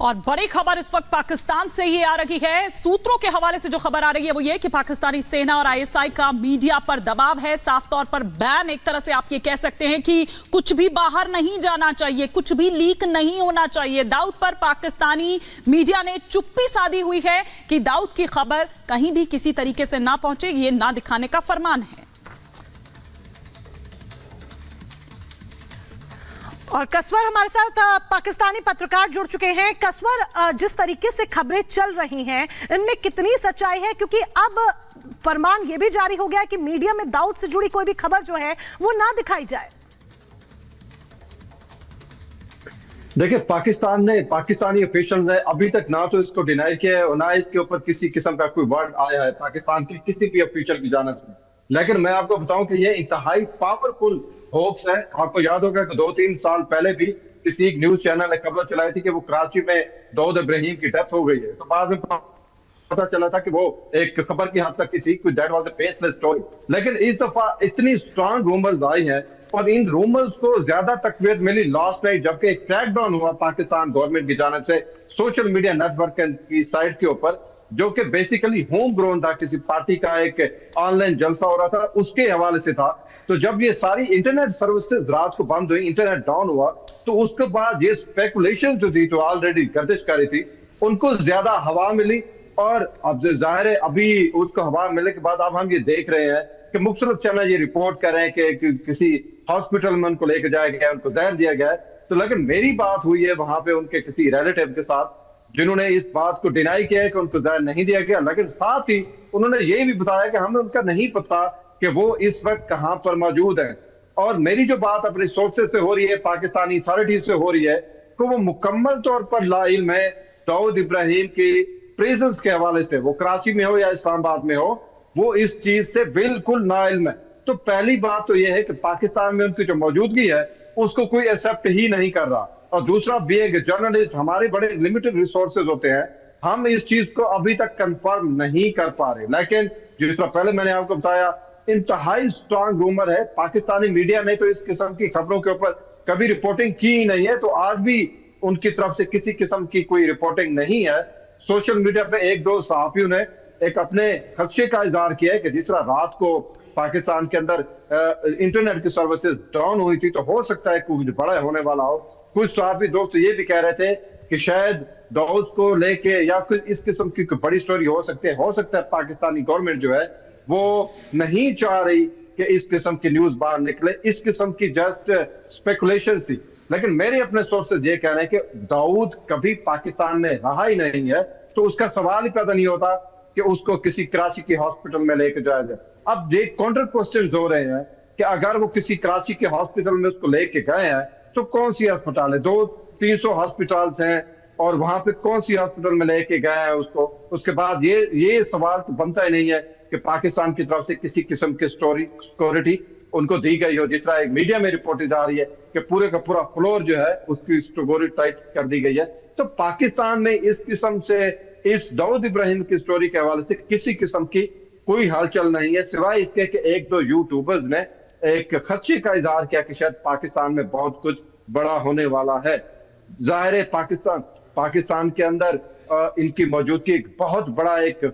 और बड़ी खबर इस वक्त पाकिस्तान से ही आ रही है। सूत्रों के हवाले से जो खबर आ रही है वो ये कि पाकिस्तानी सेना और आईएसआई का मीडिया पर दबाव है, साफ तौर पर बैन। एक तरह से आप ये कह सकते हैं कि कुछ भी बाहर नहीं जाना चाहिए, कुछ भी लीक नहीं होना चाहिए। दाऊद पर पाकिस्तानी मीडिया ने चुप्पी साधी हुई है कि दाऊद की खबर कहीं भी किसी तरीके से ना पहुंचे, ये ना दिखाने का फरमान है। और कसवर हमारे साथ पाकिस्तानी पत्रकार जुड़ चुके हैं। कसवर, जिस तरीके से खबरें चल रही हैं इनमें कितनी सच्चाई है, क्योंकि अब फरमान यह भी जारी हो गया है कि मीडिया में दाऊद से जुड़ी कोई भी खबर जो है वो ना दिखाई जाए। देखिए, पाकिस्तानी ऑफिशियल्स ने अभी तक ना तो इसको डिनाई किया है और ना इसके ऊपर किसी किस्म का कोई वर्ड आया है पाकिस्तान के किसी भी ऑफिशियल की जानिब से। लेकिन मैं आपको बताऊं कि ये इंतहाई पावरफुल होक्स है। आपको याद होगा कि 2-3 साल पहले भी किसी एक न्यूज चैनल ने खबर चलाई थी कि वो कराची में दाऊद इब्राहिम की डेथ हो गई है। तो बाद में पता चला था कि वो एक खबर की हद तक की थी, that was a baseless story. लेकिन इस दफा इतनी स्ट्रांग रूमर्स आई हैं और इन रूमर्स को ज्यादा तकवीत मिली लास्ट नाइट, जबकि एक क्रैकडाउन हुआ पाकिस्तान गवर्नमेंट की जानिब से सोशल मीडिया नेटवर्क की साइट के ऊपर, जो कि बेसिकली होम ग्रोन था। किसी पार्टी का एक ऑनलाइन जलसा हो रहा था, उसके हवाले से था। तो जब ये सारी इंटरनेट सर्विसेज रात को बंद हुई, इंटरनेट डाउन हुआ, तो उसके बाद ये स्पेकुलेशन जो थी, जो ऑलरेडी गर्दिश कर रही थी, उनको ज्यादा हवा मिली। और अब जाहिर है, अभी उसको हवा मिलने के बाद अब हम ये देख रहे हैं कि मुख्तलिफ चैनल ये रिपोर्ट कर रहे हैं कि किसी हॉस्पिटल में उनको लेकर जाया गया, उनको जहर दिया गया है। तो लेकिन मेरी बात हुई है वहां पे उनके किसी रिलेटिव के साथ, जिन्होंने इस बात को डिनाई किया है कि उनको जहर नहीं दिया गया। लेकिन साथ ही उन्होंने ये भी बताया कि हमें उनका नहीं पता कि वो इस वक्त कहां पर मौजूद है। और मेरी जो बात अपने सोर्सेज से हो रही है, पाकिस्तानी अथॉरिटीज से हो रही है, कि वो मुकम्मल तौर पर लाइल्म है दाऊद इब्राहिम की प्रेजेंस के हवाले से, वो कराची में हो या इस्लामाबाद में हो, वो इस चीज से बिल्कुल नाइल्म है। तो पहली बात तो यह है कि पाकिस्तान में उनकी जो मौजूदगी है उसको कोई एक्सेप्ट ही नहीं कर रहा। और दूसरा, बीइंग जर्नलिस्ट, हमारे बड़े लिमिटेड रिसोर्सेज होते हैं, हम इस चीज को अभी तक कंफर्म नहीं कर पा रहे। लेकिन जिस तरह पहले मैंने आपको बताया, इंतहाई स्ट्रांग रूमर है। पाकिस्तानी मीडिया ने तो इस किस्म की खबरों के ऊपर कभी रिपोर्टिंग की ही नहीं है, तो आज भी उनकी तरफ से किसी किस्म की कोई रिपोर्टिंग नहीं है। सोशल मीडिया पे एक दो सहाफियों ने एक अपने खदशे का इजहार किया है कि जिस तरह रात को पाकिस्तान के अंदर इंटरनेट की सर्विसेज डाउन हुई थी, तो हो सकता है कुछ बड़ा होने वाला हो। कुछ सहाफी दोस्त ये भी कह रहे थे कि शायद दाऊद को लेके या कुछ इस किस्म की कोई बड़ी स्टोरी हो सकती है। हो सकता है पाकिस्तानी गवर्नमेंट जो है वो नहीं चाह रही कि इस किस्म की न्यूज बाहर निकले, इस किस्म की जस्ट स्पेकुलेशन थी। लेकिन मेरे अपने सोर्सेज ये कह रहे हैं कि दाऊद कभी पाकिस्तान में रहा ही नहीं है, तो उसका सवाल ही पैदा नहीं होता कि उसको किसी कराची की हॉस्पिटल में लेकर जाया जाए। अब ये काउंटर क्वेश्चन हो रहे हैं कि अगर वो किसी कराची के हॉस्पिटल में उसको लेके गए हैं, तो कौन सी अस्पताल है? 200-300 हॉस्पिटल्स हैं और वहां पे कौन सी हॉस्पिटल में लेके गए हैं उसको? उसके बाद ये सवाल तो बनता ही नहीं है कि पाकिस्तान की तरफ से किसी किस्म की सिक्योरिटी उनको दी गई हो। जिस तरह एक मीडिया में रिपोर्ट आ रही है कि पूरे का पूरा फ्लोर जो है उसकी सिक्योरिटी टाइट कर दी गई है। तो पाकिस्तान में इस किस्म से इस दाऊद इब्राहिम की स्टोरी के हवाले से किसी किस्म की कोई हलचल नहीं है, सिवाय इसके कि एक दो यूट्यूबर्स ने एक खदशे का इजहार किया कि शायद पाकिस्तान में बहुत कुछ बड़ा होने वाला है। जाहिर है पाकिस्तान के अंदर इनकी मौजूदगी एक बहुत बड़ा एक